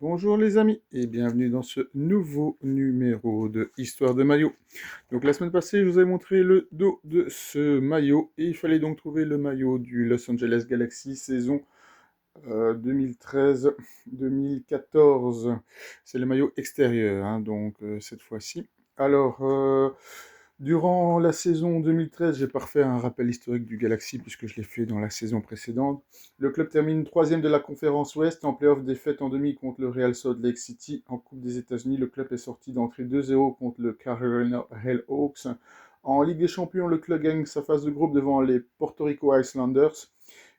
Bonjour les amis et bienvenue dans ce nouveau numéro de Histoire de maillot. Donc la semaine passée, je vous ai montré le dos de ce maillot et il fallait donc trouver le maillot du Los Angeles Galaxy saison 2013-2014. C'est le maillot extérieur, hein, donc cette fois-ci. Alors, durant la saison 2013, j'ai pas refait un rappel historique du Galaxy puisque je l'ai fait dans la saison précédente. Le club termine troisième de la conférence Ouest en playoff défaite en demi contre le Real Salt Lake City. En Coupe des États-Unis, le club est sorti d'entrée 2-0 contre le Carolina Hellhawks. En Ligue des Champions, le club gagne sa phase de groupe devant les Porto Rico Islanders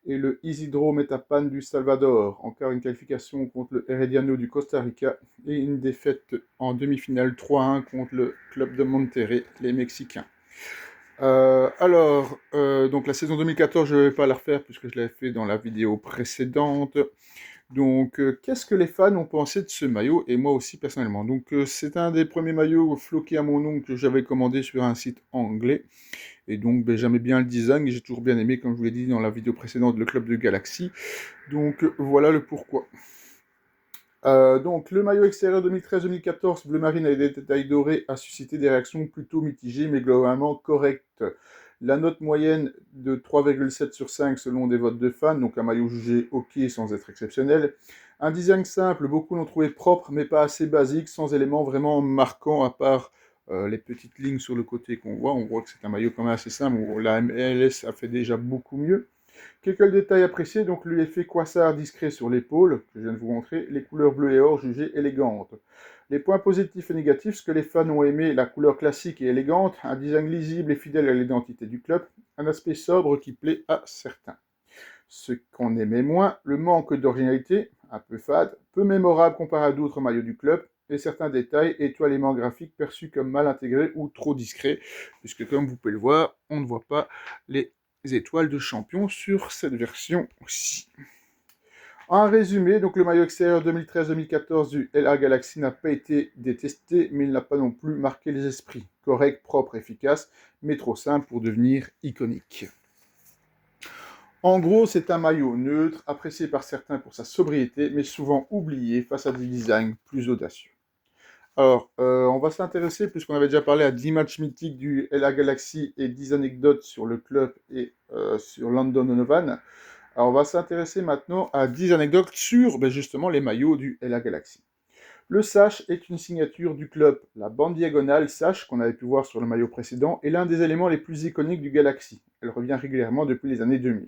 et le Isidro Metapan du Salvador. Encore une qualification contre le Herediano du Costa Rica et une défaite en demi-finale 3-1 contre le club de Monterrey, les Mexicains. Donc la saison 2014, je ne vais pas la refaire puisque je l'avais fait dans la vidéo précédente. Donc, qu'est-ce que les fans ont pensé de ce maillot et moi aussi personnellement. Donc, c'est un des premiers maillots floqués à mon nom que j'avais commandé sur un site anglais. Et donc, j'aimais bien le design et j'ai toujours bien aimé, comme je vous l'ai dit dans la vidéo précédente, le club de Galaxy. Donc, voilà le pourquoi. Donc, le maillot extérieur 2013-2014, bleu marine avec des détails dorés, a suscité des réactions plutôt mitigées, mais globalement correctes. La note moyenne de 3,7 sur 5 selon des votes de fans, donc un maillot jugé ok sans être exceptionnel. Un design simple, beaucoup l'ont trouvé propre, mais pas assez basique, sans éléments vraiment marquants à part les petites lignes sur le côté qu'on voit. On voit que c'est un maillot quand même assez simple, où la MLS a fait déjà beaucoup mieux. Quelques détails appréciés, donc l'effet Quasar discret sur l'épaule, que je viens de vous montrer, les couleurs bleues et or jugées élégantes. Les points positifs et négatifs, ce que les fans ont aimé, la couleur classique et élégante, un design lisible et fidèle à l'identité du club, un aspect sobre qui plaît à certains. Ce qu'on aimait moins, le manque d'originalité, un peu fade, peu mémorable comparé à d'autres maillots du club, et certains détails, étoilements graphiques perçus comme mal intégrés ou trop discrets, puisque comme vous pouvez le voir, on ne voit pas les étoiles de champion sur cette version aussi. En résumé, donc le maillot extérieur 2013-2014 du LA Galaxy n'a pas été détesté, mais il n'a pas non plus marqué les esprits. Correct, propre, efficace, mais trop simple pour devenir iconique. En gros, c'est un maillot neutre, apprécié par certains pour sa sobriété, mais souvent oublié face à des designs plus audacieux. Alors, on va s'intéresser, puisqu'on avait déjà parlé à 10 matchs mythiques du LA Galaxy et 10 anecdotes sur le club et sur Landon Donovan. Alors, on va s'intéresser maintenant à 10 anecdotes sur justement les maillots du LA Galaxy. Le sash est une signature du club. La bande diagonale sash, qu'on avait pu voir sur le maillot précédent, est l'un des éléments les plus iconiques du Galaxy. Elle revient régulièrement depuis les années 2000.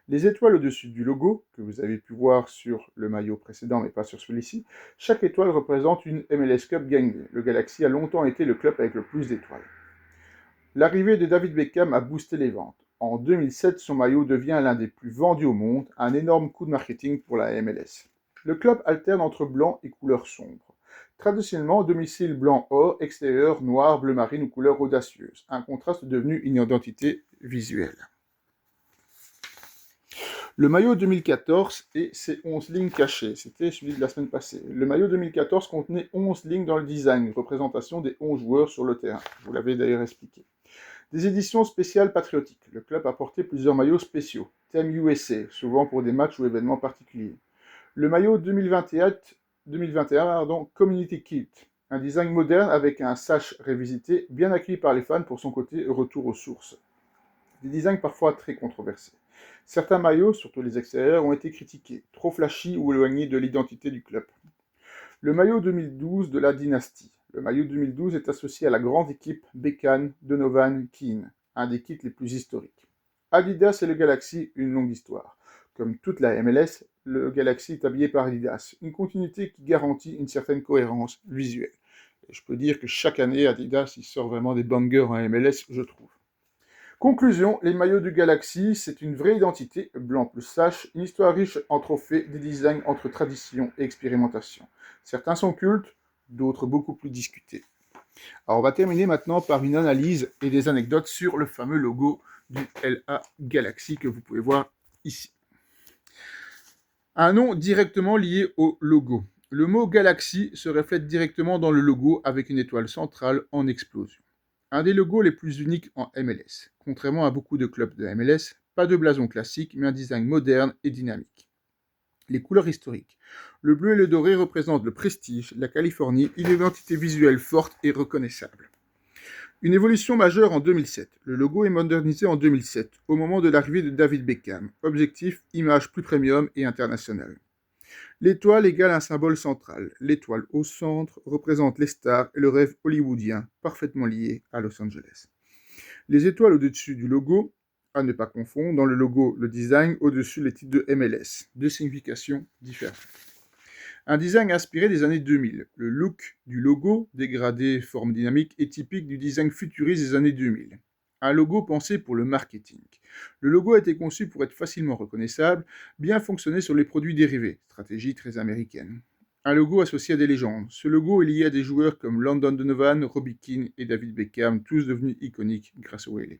Les étoiles au-dessus du logo, que vous avez pu voir sur le maillot précédent mais pas sur celui-ci, chaque étoile représente une MLS Cup gagnée. Le Galaxy a longtemps été le club avec le plus d'étoiles. L'arrivée de David Beckham a boosté les ventes. En 2007, son maillot devient l'un des plus vendus au monde, un énorme coup de marketing pour la MLS. Le club alterne entre blanc et couleurs sombres. Traditionnellement, domicile blanc-or, extérieur noir, bleu marine ou couleurs audacieuses. Un contraste devenu une identité visuelle. Le maillot 2014 et ses 11 lignes cachées, c'était celui de la semaine passée. Le maillot 2014 contenait 11 lignes dans le design, représentation des 11 joueurs sur le terrain. Je vous l'avais d'ailleurs expliqué. Des éditions spéciales patriotiques. Le club a porté plusieurs maillots spéciaux. Thème USA, souvent pour des matchs ou événements particuliers. Le maillot 2021, Community Kit. Un design moderne avec un sash révisité, bien accueilli par les fans pour son côté retour aux sources. Des designs parfois très controversés. Certains maillots, surtout les extérieurs, ont été critiqués, trop flashy ou éloignés de l'identité du club. Le maillot 2012 de la dynastie. Le maillot 2012 est associé à la grande équipe Beckham, Donovan, Keane, un des kits les plus historiques. Adidas et le Galaxy, une longue histoire. Comme toute la MLS, le Galaxy est habillé par Adidas, une continuité qui garantit une certaine cohérence visuelle. Et je peux dire que chaque année, Adidas, il sort vraiment des bangers en MLS, je trouve. Conclusion, les maillots du Galaxy, c'est une vraie identité, blanc plus sash, une histoire riche en trophées, des designs entre tradition et expérimentation. Certains sont cultes, d'autres beaucoup plus discutés. Alors on va terminer maintenant par une analyse et des anecdotes sur le fameux logo du LA Galaxy que vous pouvez voir ici. Un nom directement lié au logo. Le mot Galaxy se reflète directement dans le logo avec une étoile centrale en explosion. Un des logos les plus uniques en MLS. Contrairement à beaucoup de clubs de MLS, pas de blason classique, mais un design moderne et dynamique. Les couleurs historiques. Le bleu et le doré représentent le prestige, la Californie, une identité visuelle forte et reconnaissable. Une évolution majeure en 2007. Le logo est modernisé en 2007, au moment de l'arrivée de David Beckham. Objectif, image plus premium et internationale. L'étoile égale un symbole central. L'étoile au centre représente les stars et le rêve hollywoodien, parfaitement lié à Los Angeles. Les étoiles au-dessus du logo, à ne pas confondre, dans le logo, le design, au-dessus les titres de MLS. Deux significations différentes. Un design inspiré des années 2000. Le look du logo, dégradé, forme dynamique, est typique du design futuriste des années 2000. Un logo pensé pour le marketing. Le logo a été conçu pour être facilement reconnaissable, bien fonctionner sur les produits dérivés, stratégie très américaine. Un logo associé à des légendes. Ce logo est lié à des joueurs comme Landon Donovan, Robbie Keane et David Beckham, tous devenus iconiques grâce au LA.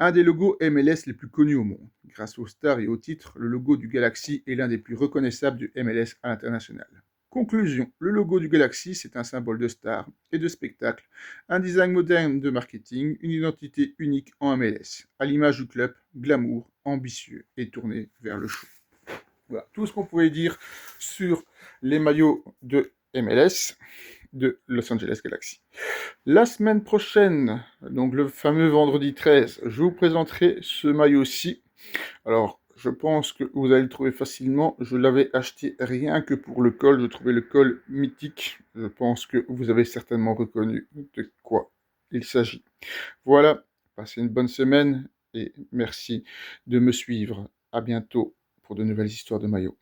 Un des logos MLS les plus connus au monde. Grâce aux stars et aux titres, le logo du Galaxy est l'un des plus reconnaissables du MLS à l'international. Conclusion, le logo du Galaxy, c'est un symbole de star et de spectacle, un design moderne de marketing, une identité unique en MLS, à l'image du club, glamour, ambitieux et tourné vers le show. Voilà, tout ce qu'on pouvait dire sur les maillots de MLS de Los Angeles Galaxy. La semaine prochaine, donc le fameux vendredi 13, je vous présenterai ce maillot-ci. Alors, je pense que vous allez le trouver facilement. Je l'avais acheté rien que pour le col. Je trouvais le col mythique. Je pense que vous avez certainement reconnu de quoi il s'agit. Voilà, passez une bonne semaine et merci de me suivre. À bientôt pour de nouvelles histoires de maillots.